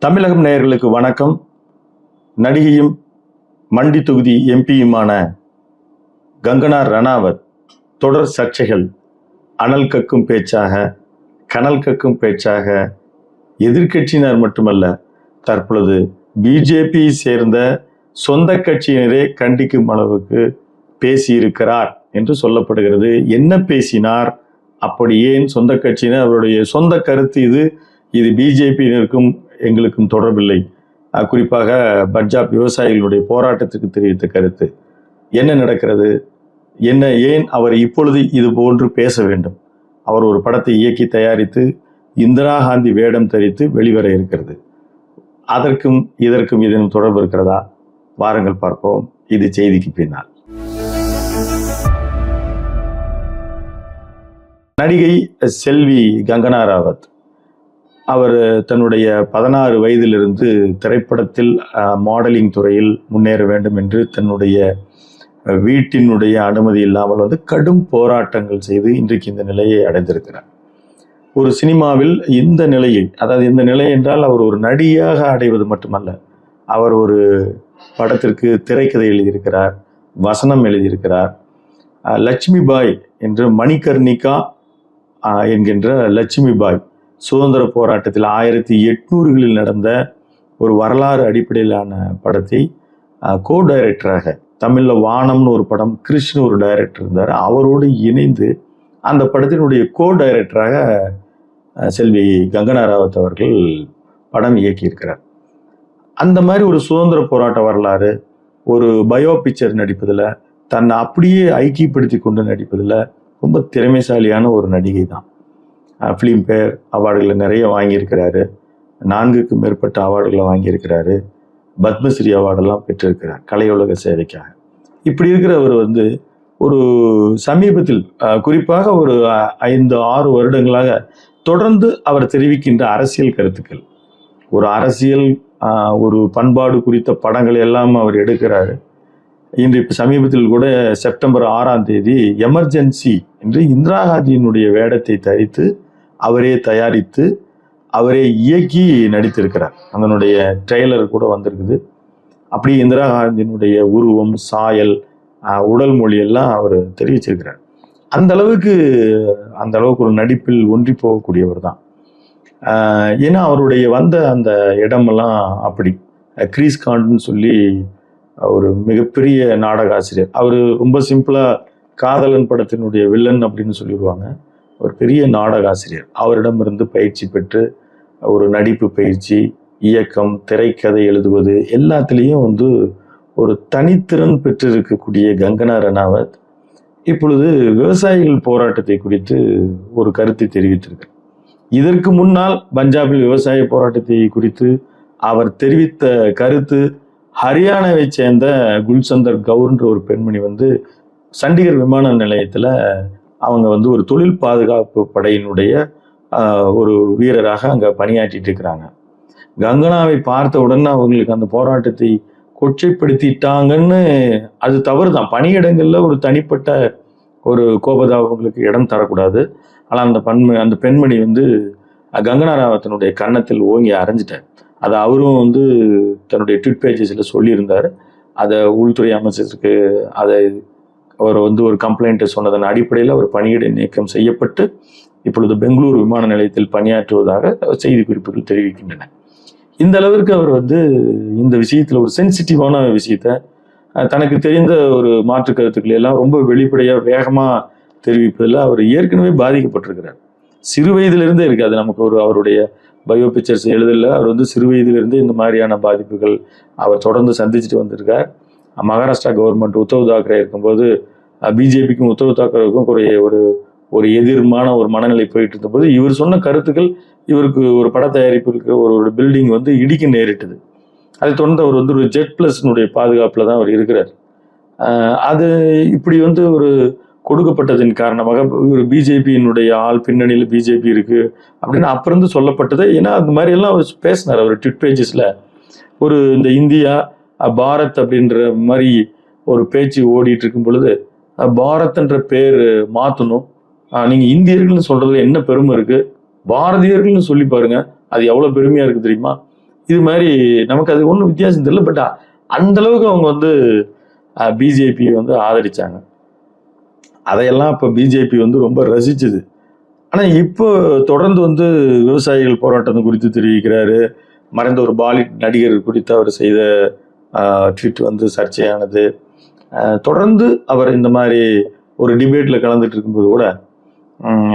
தமிழகம் நேயர்களுக்கு வணக்கம். நடிகையும் மண்டி தொகுதி எம்பியுமான கங்கனா ரணாவத் தொடர் சர்ச்சைகள் அனல் கக்கும் பேச்சாக, கனல் கக்கும் பேச்சாக எதிர்கட்சியினர் மட்டுமல்ல, தற்பொழுது பிஜேபி சேர்ந்த சொந்த கட்சியினரே கண்டிக்கும் அளவுக்கு பேசியிருக்கிறார் என்று சொல்லப்படுகிறது. என்ன பேசினார்? அப்படி ஏன் சொந்த கட்சியினர் அவருடைய சொந்த கருத்து இது பிஜேபியினருக்கும் எங்களுக்கும் தொடர்பில்லை. குறிப்பாக பஞ்சாப் விவசாயிகளுடைய போராட்டத்துக்கு தெரிவித்த கருத்து என்ன நடக்கிறது, ஏன் அவர் இப்பொழுது இது போன்று பேச வேண்டும்? அவர் ஒரு படத்தை இயக்கி தயாரித்து இந்திரா காந்தி வேடம் தரித்து வெளிவர இருக்கிறது. அதற்கும் இதனும் தொடர்பு இருக்கிறதா? வாருங்கள் பார்ப்போம். இது செய்திக்கு பின்னால். நடிகை செல்வி கங்கனா ராவத் அவர் தன்னுடைய 16 வயதிலிருந்து திரைப்படத்தில் மாடலிங் துறையில் முன்னேற வேண்டும் என்று தன்னுடைய வீட்டினுடைய அனுமதி இல்லாமல் கடும் போராட்டங்கள் செய்து இன்றைக்கு இந்த நிலையை அடைந்திருக்கிறார். ஒரு சினிமாவில் இந்த நிலையை, அதாவது இந்த நிலை என்றால் அவர் ஒரு நடிகையாக அடைவது மட்டுமல்ல, அவர் ஒரு படத்திற்கு திரைக்கதை எழுதியிருக்கிறார், வசனம் எழுதியிருக்கிறார். லட்சுமி பாய் என்று மணிகர்ணிகா என்கின்ற லட்சுமி பாய் சுதந்திர போராட்டத்தில் 1800களில் நடந்த ஒரு வரலாறு அடிப்படையிலான படத்தை கோ டைரக்டராக, தமிழில் வானம்னு ஒரு படம், கிருஷ்ண ஒரு டைரக்டர் இருந்தார், அவரோடு இணைந்து அந்த படத்தினுடைய கோ டைரக்டராக செல்வி கங்கனா ராவத் அவர்கள் படம் இயக்கியிருக்கிறார். அந்த மாதிரி ஒரு சுதந்திர போராட்ட வரலாறு, ஒரு பயோ பிக்சர் நடிப்பதில், தன்னை அப்படியே ஐக்கியப்படுத்தி கொண்டு நடிப்பதில் ரொம்ப திறமைசாலியான ஒரு நடிகை தான். ஃபிலிம்பேர் அவார்டுகளை நிறைய வாங்கியிருக்கிறாரு, 4க்கும் மேற்பட்ட அவார்டுகளை வாங்கியிருக்கிறாரு, பத்மஸ்ரீ அவார்டெல்லாம் பெற்றிருக்கிறார் கலையுலக சேவைக்காக. இப்படி இருக்கிறவர் ஒரு சமீபத்தில், குறிப்பாக ஒரு 5-6 வருடங்களாக தொடர்ந்து அவர் தெரிவிக்கின்ற அரசியல் கருத்துக்கள், ஒரு அரசியல் ஒரு பண்பாடு குறித்த படங்களை எல்லாம் அவர் எடுக்கிறாரு. இன்று இப்போ சமீபத்தில் கூட செப்டம்பர் 6ஆம் தேதி எமர்ஜென்சி என்று இந்திரா காந்தியினுடைய வேடத்தை தரித்து அவரே தயாரித்து அவரே இயக்கி நடித்திருக்கிறார். அதனுடைய ட்ரெய்லர் கூட வந்திருக்குது. அப்படி இந்திரா காந்தியினுடைய உருவம், சாயல், உடல் மொழி எல்லாம் அவர் தெரிவிச்சிருக்கிறார். அந்த அளவுக்கு ஒரு நடிப்பில் ஒன்றி போகக்கூடியவர் தான். ஏன்னா அவருடைய அந்த இடமெல்லாம் அப்படி. கிரீஸ் காண்ட்னு சொல்லி ஒரு மிகப்பெரிய நாடக ஆசிரியர். அவர் ரொம்ப சிம்பிளாக காதலன் படத்தினுடைய வில்லன் அப்படின்னு சொல்லிடுவாங்க. ஒரு பெரிய நாடக ஆசிரியர். அவரிடமிருந்து பயிற்சி பெற்று ஒரு நடிப்பு பயிற்சி, இயக்கம், திரைக்கதை எழுதுவது எல்லாத்துலேயும் ஒரு தனித்திறன் பெற்றிருக்கக்கூடிய கங்கனா ரணாவத் இப்பொழுது விவசாயிகள் போராட்டத்தை குறித்து ஒரு கருத்தை தெரிவித்திருக்கிறார். இதற்கு முன்னால் பஞ்சாபில் விவசாய போராட்டத்தை குறித்து அவர் தெரிவித்த கருத்து, ஹரியானாவை சேர்ந்த குல்சந்தர் கவுர்ன்ற ஒரு பெண்மணி சண்டிகர் விமான நிலையத்தில் அவங்க ஒரு தொழில் பாதுகாப்பு படையினுடைய ஒரு வீரராக அங்கே பணியாற்றிட்டு இருக்கிறாங்க. கங்கனாவை பார்த்த உடனே அவங்களுக்கு அந்த போராட்டத்தை கொச்சைப்படுத்திட்டாங்கன்னு, அது தவறு தான். பணியிடங்களில் ஒரு தனிப்பட்ட ஒரு கோபதாபங்களுக்கு இடம் தரக்கூடாது. ஆனால் அந்த பெண்மணி கங்கனா ராவத்தினுடைய கன்னத்தில் ஓங்கி அரைஞ்சிட்டார். அதை அவரும் தன்னுடைய ட்விட் பேஜஸில் சொல்லியிருந்தார். அதை உள்துறை அமைச்சருக்கு அவர் ஒரு கம்ப்ளைண்ட்டை சொன்னதன் அடிப்படையில் அவர் பணியிடை நீக்கம் செய்யப்பட்டு இப்பொழுது பெங்களூரு விமான நிலையத்தில் பணியாற்றுவதாக செய்தி குறிப்புகள் தெரிவிக்கின்றன. இந்த அளவிற்கு அவர் இந்த விஷயத்தில் ஒரு சென்சிட்டிவான விஷயத்த, தனக்கு தெரிந்த ஒரு மாற்று கருத்துக்களை எல்லாம் ரொம்ப வெளிப்படையாக வேகமாக தெரிவிப்பதில் அவர் ஏற்கனவே பாதிக்கப்பட்டிருக்கிறார். சிறு வயதிலிருந்தே இருக்குது. அது நமக்கு அவருடைய பயோ பிக்சர்ஸ் எழுதல. அவர் சிறு வயதிலிருந்தே இந்த மாதிரியான பாதிப்புகள் அவர் தொடர்ந்து சந்திச்சுட்டு வந்திருக்கார். மகாராஷ்டிரா கவர்மெண்ட் உத்தவ் தாக்கரே இருக்கும்போது பிஜேபிக்கும் உத்தவ் தாக்கரேவுக்கும் ஒரு எதிர்மான ஒரு மனநிலை போயிட்டு இருந்தபோது இவர் சொன்ன கருத்துக்கள், இவருக்கு ஒரு பட தயாரிப்பிற்கு ஒரு பில்டிங் இடிக்க நேரிட்டது. அதை தொடர்ந்து அவர் ஒரு ஜெட் பிளஸ்னுடைய பாதுகாப்பில் தான் அவர் இருக்கிறார். அது இப்படி ஒரு கொடுக்கப்பட்டதின் காரணமாக ஒரு பிஜேபியினுடைய ஆள் பின்னணியில் பிஜேபி இருக்கு அப்படின்னு அப்புறம் சொல்லப்பட்டது. ஏன்னா அந்த மாதிரி எல்லாம் அவர் பேசினார். அவர் ட்விட் பேஜஸ்ல இந்த இந்தியா பாரத் அப்படின்ற மாதிரி ஒரு பேச்சு ஓடிட்டு இருக்கும் பொழுது, பாரத்ன்ற பேர் மாற்றணும், நீங்கள் இந்தியர்கள்னு சொல்றதுல என்ன பெருமை இருக்கு, பாரதியர்கள்னு சொல்லி பாருங்க, அது எவ்வளோ பெருமையா இருக்கு தெரியுமா, இது மாதிரி நமக்கு அது ஒன்றும் வித்தியாசம் தெரியல. பட் அந்த அளவுக்கு அவங்க வந்து பிஜேபியை வந்து ஆதரிச்சாங்க. அதையெல்லாம் இப்போ பிஜேபி வந்து ரொம்ப ரசிச்சுது. ஆனால் இப்போ தொடர்ந்து வந்து விவசாயிகள் போராட்டம் குறித்து தெரிவிக்கிறாரு. மறைந்த ஒரு பாலிவுட் நடிகர் குறித்து அவர் செய்த ட்வீட் வந்து சர்ச்சையானது. தொடர்ந்து அவர் இந்த மாதிரி ஒரு டிபேட்டில் கலந்துட்டு இருக்கும்போது கூட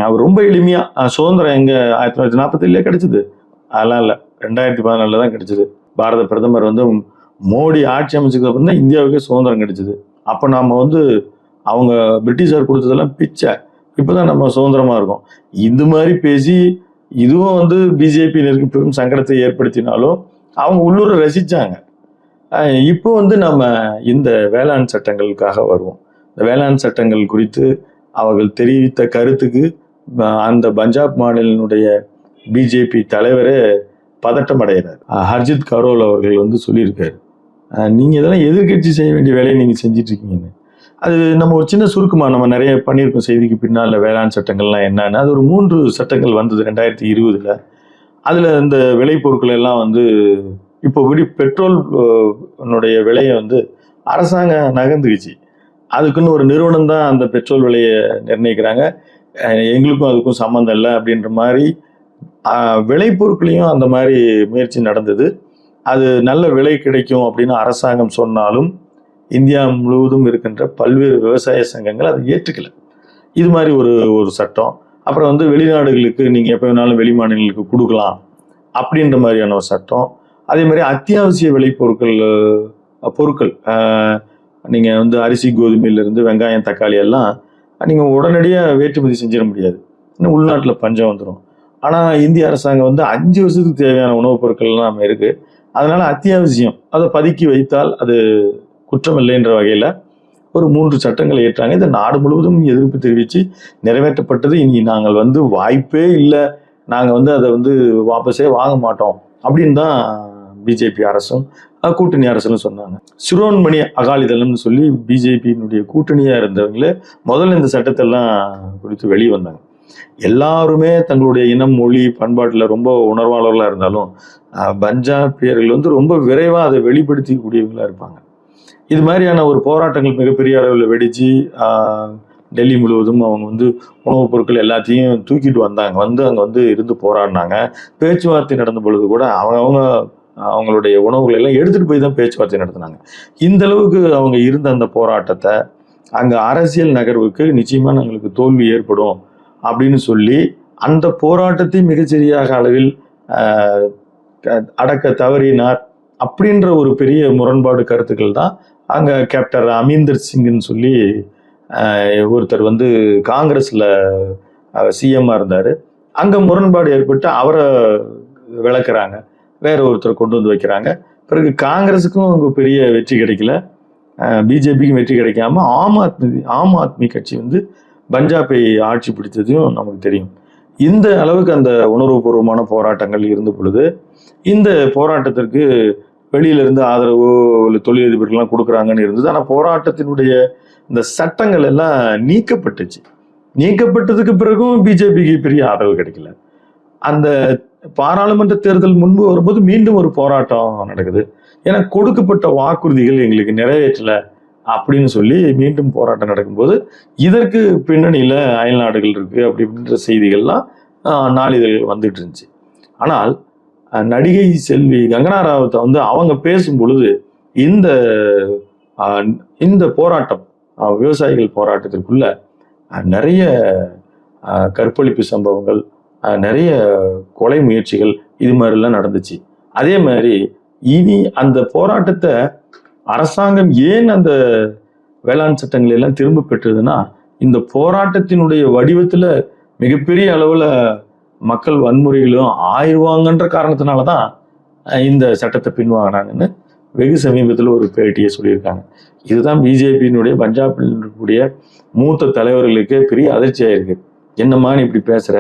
அவர் ரொம்ப எளிமையாக சுதந்திரம் எங்கே 1947 கிடைச்சிது, அதெல்லாம் இல்லை, 2014 தான் கிடைச்சிது. பாரத பிரதமர் வந்து மோடி ஆட்சி அமைச்சதுக்கு அப்புறம் தான் இந்தியாவுக்கே சுதந்திரம் கிடைச்சிது. அப்போ நாம் வந்து அவங்க பிரிட்டிஷார் கொடுத்ததெல்லாம் பிச்சை, இப்போதான் நம்ம சுதந்திரமா இருக்கோம். இது மாதிரி பேசி இதுவும் வந்து பிஜேபியினருக்கு பெரும் சங்கடத்தை ஏற்படுத்தினாலும் அவங்க உள்ளூரை ரசிச்சாங்க. இப்போ வந்து நம்ம இந்த வேளாண் சட்டங்களுக்காக வருவோம். இந்த வேளாண் சட்டங்கள் குறித்து அவர்கள் தெரிவித்த கருத்துக்கு அந்த பஞ்சாப் மாநிலனுடைய பிஜேபி தலைவரே பதட்டம் அடைகிறார். ஹர்ஜித் கரோல் அவர்கள் வந்து சொல்லியிருக்காரு, நீங்க இதெல்லாம் எதிர்கட்சி செய்ய வேண்டிய வேலையை நீங்க செஞ்சிட்டு இருக்கீங்கன்னு. அது நம்ம ஒரு சின்ன சுருக்கமா நம்ம நிறைய பண்ணியிருக்கோம் செய்திக்கு பின்னால் வேளாண் சட்டங்கள்லாம் என்னன்னு. அது ஒரு 3 சட்டங்கள் வந்தது 2020. அதுல இந்த விளைபொருட்கள் எல்லாம் வந்து இப்போ பெட்ரோல் விலையை வந்து அரசாங்கம் நகர்ந்துக்குச்சு. அதுக்குன்னு ஒரு நிறுவனம் தான் அந்த பெட்ரோல் விலையை நிர்ணயிக்கிறாங்க. எங்களுக்கும் அதுக்கும் சம்மந்தம் இல்லை அப்படின்ற மாதிரி விளைபொருட்களையும் அந்த மாதிரி முயற்சி நடந்தது. அது நல்ல விலை கிடைக்கும் அப்படின்னு அரசாங்கம் சொன்னாலும் இந்தியா முழுவதும் இருக்கின்ற பல்வேறு விவசாய சங்கங்கள் அதை ஏற்றுக்கல. இது மாதிரி ஒரு சட்டம். அப்புறம் வந்து வெளிநாடுகளுக்கு நீங்கள் எப்போ வேணாலும் வெளி மாநிலங்களுக்கு கொடுக்கலாம் அப்படின்ற மாதிரியான ஒரு சட்டம். அதே மாதிரி அத்தியாவசிய விளைபொருட்கள் நீங்கள் வந்து அரிசி கோதுமையிலிருந்து வெங்காயம் தக்காளி எல்லாம் நீங்கள் உடனடியாக ஏற்றுமதி செஞ்சிட முடியாது, இன்னும் உள்நாட்டில் பஞ்சம் வந்துடும். ஆனால் இந்திய அரசாங்கம் வந்து 5 வருஷத்துக்கு தேவையான உணவுப் பொருட்கள்லாம் நம்ம இருக்குது, அதனால அத்தியாவசியம் அதை பதுக்கி வைத்தால் அது குற்றமில்லைன்ற வகையில் ஒரு 3 சட்டங்களை ஏற்றாங்க. இதை நாடு முழுவதும் எதிர்ப்பு தெரிவித்து நிறைவேற்றப்பட்டது. இனி நாங்கள் வந்து வாய்ப்பே இல்லை, நாங்கள் வந்து அதை வந்து வாபஸே வாங்க மாட்டோம் அப்படின்னு தான் பிஜேபி அரசும் கூட்டணி அரசுன்னு சொன்னாங்க. சிரோன்மணி அகாலிதளம்னு சொல்லி பிஜேபியினுடைய கூட்டணியாக இருந்தவங்களே முதல்ல இந்த சட்டத்தெல்லாம் குறித்து வெளியே வந்தாங்க. எல்லாருமே தங்களுடைய இனம் மொழி பண்பாட்டில் ரொம்ப உணர்வாளர்களாக இருந்தாலும் பஞ்சாபியர்கள் வந்து ரொம்ப விரைவாக அதை வெளிப்படுத்திக்கூடியவங்களாக இருப்பாங்க. இது மாதிரியான ஒரு போராட்டங்கள் மிகப்பெரிய அளவில் வெடிச்சு டெல்லி முழுவதும் அவங்க வந்து உணவுப் பொருட்கள் எல்லாத்தையும் தூக்கிட்டு வந்தாங்க, வந்து அங்கே வந்து இருந்து போராடினாங்க. பேச்சுவார்த்தை நடந்த பொழுது கூட அவங்களுடைய உணவுகளை எல்லாம் எடுத்துகிட்டு போய் தான் பேச்சுவார்த்தை நடத்தினாங்க. இந்த அளவுக்கு அவங்க இருந்த அந்த போராட்டத்தை அங்கே அரசியல் நகர்வுக்கு நிச்சயமாக எங்களுக்கு தோல்வி ஏற்படும் அப்படின்னு சொல்லி அந்த போராட்டத்தை மிகச்சரியாக அளவில் அடக்க தவறினார் அப்படின்ற ஒரு பெரிய முரண்பாடு கருத்துக்கள் தான் அங்கே கேப்டன் அமீந்தர் சிங்னு சொல்லி ஒருத்தர் வந்து காங்கிரஸில் சிஎம்மாக இருந்தார். அங்கே முரண்பாடு ஏற்பட்டு அவரை விளக்குறாங்க, வேற ஒருத்தர் கொண்டு வந்து வைக்கிறாங்க. பிறகு காங்கிரஸுக்கும் அங்கே பெரிய வெற்றி கிடைக்கல, பிஜேபிக்கும் வெற்றி கிடைக்காம ஆம் ஆத்மி கட்சி வந்து பஞ்சாபை ஆட்சி பிடித்ததையும் நமக்கு தெரியும். இந்த அளவுக்கு அந்த உணர்வுபூர்வமான போராட்டங்கள் இருந்த பொழுது இந்த போராட்டத்திற்கு வெளியிலிருந்து ஆதரவோ இல்லை தொழிலதிபர்கள்லாம் கொடுக்குறாங்கன்னு இருந்தது. ஆனால் போராட்டத்தினுடைய இந்த சட்டங்கள் எல்லாம் நீக்கப்பட்டுச்சு. நீக்கப்பட்டதுக்கு பிறகும் பிஜேபிக்கு பெரிய ஆதரவு கிடைக்கல. அந்த பாராளுமன்ற தேர்தல் முன்பு வரும்போது மீண்டும் ஒரு போராட்டம் நடக்குது. ஏன்னா கொடுக்கப்பட்ட வாக்குறுதிகள் எங்களுக்கு நிறைவேற்றலை அப்படின்னு சொல்லி மீண்டும் போராட்டம் நடக்கும்போது இதற்கு பின்னணியில் அயல் நாடுகள் இருக்குது அப்படின்ற செய்திகள்லாம் நாளிதழ்கள் வந்துட்டு இருந்துச்சு. ஆனால் நடிகை செல்வி கங்கனா ராவத்தை வந்து அவங்க பேசும் பொழுது இந்த போராட்டம் விவசாயிகள் போராட்டத்திற்குள்ள நிறைய கற்பழிப்பு சம்பவங்கள், நிறைய கொலை முயற்சிகள் இது மாதிரிலாம் நடந்துச்சு. அதே மாதிரி இனி அந்த போராட்டத்தை அரசாங்கம் ஏன் அந்த வேளாண் சட்டங்களை எல்லாம் திரும்ப பெற்றதுன்னா இந்த போராட்டத்தினுடைய வடிவத்தில் மிகப்பெரிய அளவில் மக்கள் வன்முறைகளும் ஆயிடுவாங்கன்ற காரணத்தினாலதான் இந்த சட்டத்தை பின்வாங்கினாங்கன்னு வெகு சமீபத்தில் ஒரு பேட்டியை சொல்லியிருக்காங்க. இதுதான் பிஜேபியினுடைய பஞ்சாபில் இருக்கக்கூடிய மூத்த தலைவர்களுக்கு பெரிய அதிர்ச்சியாயிருக்கு. என்னம்மா நீ இப்படி பேசுற,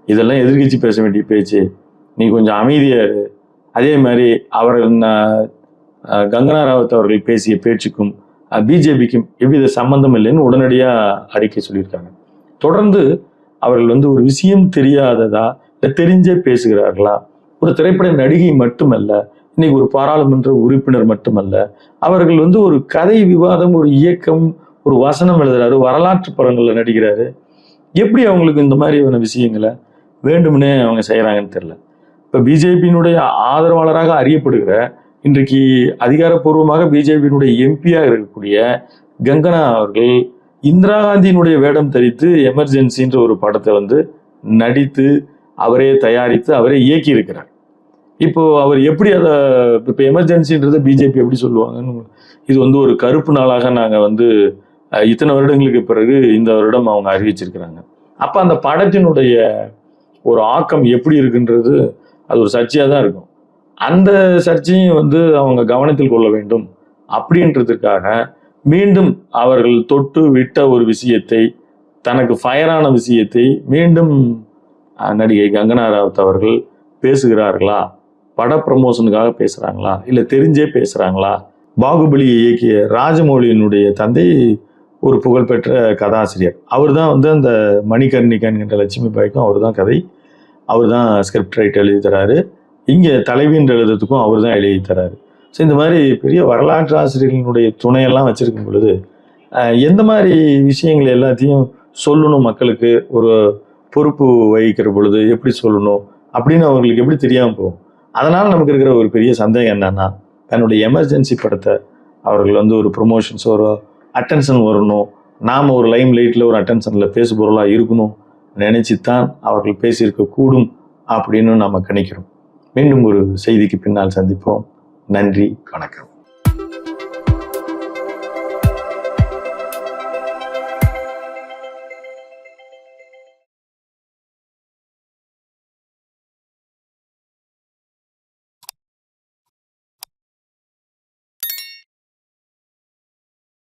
இதெல்லாம் எதிர்கட்சி பேச வேண்டிய பேச்சு, நீ கொஞ்சம் அமைதியாரு. அதே மாதிரி அவர்கள் கங்கனா ராவத் அவர்கள் பேசிய பேச்சுக்கும் பிஜேபிக்கும் எவ்வித சம்பந்தம் இல்லைன்னு உடனடியாக அறிக்கை சொல்லியிருக்காங்க. தொடர்ந்து அவர்கள் வந்து ஒரு விஷயம் தெரியாததா இல்லை தெரிஞ்சே பேசுகிறார்களா ஒரு திரைப்பட நடிகை மட்டுமல்ல, இன்னைக்கு ஒரு பாராளுமன்ற உறுப்பினர் மட்டுமல்ல, அவர்கள் வந்து ஒரு கதை விவாதம், ஒரு இயக்கம், ஒரு வசனம் எழுதுறாரு, வரலாற்று படங்கள்ல நடிக்கிறாரு. எப்படி அவங்களுக்கு இந்த மாதிரியான விஷயங்களை வேண்டும்னே அவங்க செய்யறாங்கன்னு தெரியல. இப்ப பிஜேபியினுடைய ஆதரவாளராக அறியப்படுகிற, இன்றைக்கு அதிகாரப்பூர்வமாக பிஜேபியினுடைய எம்பியாக இருக்கக்கூடிய கங்கனா அவர்கள் இந்திரா காந்தியினுடைய வேடம் தரித்து எமர்ஜென்சின்ற ஒரு படத்தை வந்து நடித்து, அவரே தயாரித்து, அவரே இயக்கி இருக்கிறார். இப்போ அவர் எப்படி அதை இப்போ எமர்ஜென்சின்றதை பிஜேபி எப்படி சொல்லுவாங்கன்னு, இது வந்து ஒரு கருப்பு நாளாக நாங்கள் வந்து இத்தனை வருடங்களுக்கு பிறகு இந்த வருடம் அவங்க அறிவிச்சிருக்கிறாங்க. அப்போ அந்த படத்தினுடைய ஒரு ஆக்கம் எப்படி இருக்குன்றது அது ஒரு சர்ச்சையாக தான் இருக்கும். அந்த சர்ச்சையும் வந்து அவங்க கவனத்தில் கொள்ள வேண்டும் அப்படின்றதுக்காக மீண்டும் அவர்கள் தொட்டு விட்ட ஒரு விஷயத்தை, தனக்கு ஃபயரான விஷயத்தை மீண்டும் நடிகை கங்கனா ரனாவத் அவர்கள் பேசுகிறார்களா? பட ப்ரமோஷனுக்காக பேசுறாங்களா? இல்லை தெரிஞ்சே பேசுறாங்களா? பாகுபலியை இயக்கிய ராஜமௌலியினுடைய தந்தை ஒரு புகழ்பெற்ற கதாசிரியர். அவர் தான் வந்து அந்த மணிகர்ணிகன் என்ற லட்சுமி பாய்க்கும் அவர் தான் கதை, அவர் தான் ஸ்கிரிப்ட் ரைட் எழுதி தராரு. இங்கே தலைவின்ற எழுதுறதுக்கும் அவர் தான் எழுதி தராரு. ஸோ இந்த மாதிரி பெரிய வரலாற்று ஆசிரியர்களுடைய துணையெல்லாம் வச்சிருக்கும் பொழுது எந்த மாதிரி விஷயங்கள் எல்லாத்தையும் சொல்லணும் மக்களுக்கு, ஒரு பொறுப்பு வகிக்கிற பொழுது எப்படி சொல்லணும் அப்படின்னு அவங்களுக்கு எப்படி தெரியாமல் போகும். அதனால் நமக்கு இருக்கிற ஒரு பெரிய சந்தேகம் என்னன்னா, தன்னுடைய எமர்ஜென்சி படத்தை அவர்கள் வந்து ஒரு ப்ரொமோஷன்ஸ், ஒரு அட்டென்ஷன் வரணும், நாம் ஒரு லைம் லைட்டில் ஒரு அட்டென்ஷனில் பேசுபொருளாக இருக்கணும் நினைச்சுத்தான் அவர்கள் பேசியிருக்க கூடும் அப்படின்னு நாம் கணிக்கிறோம். மீண்டும் ஒரு செய்திக்கு பின்னால் சந்திப்போம். நன்றி, வணக்கம்.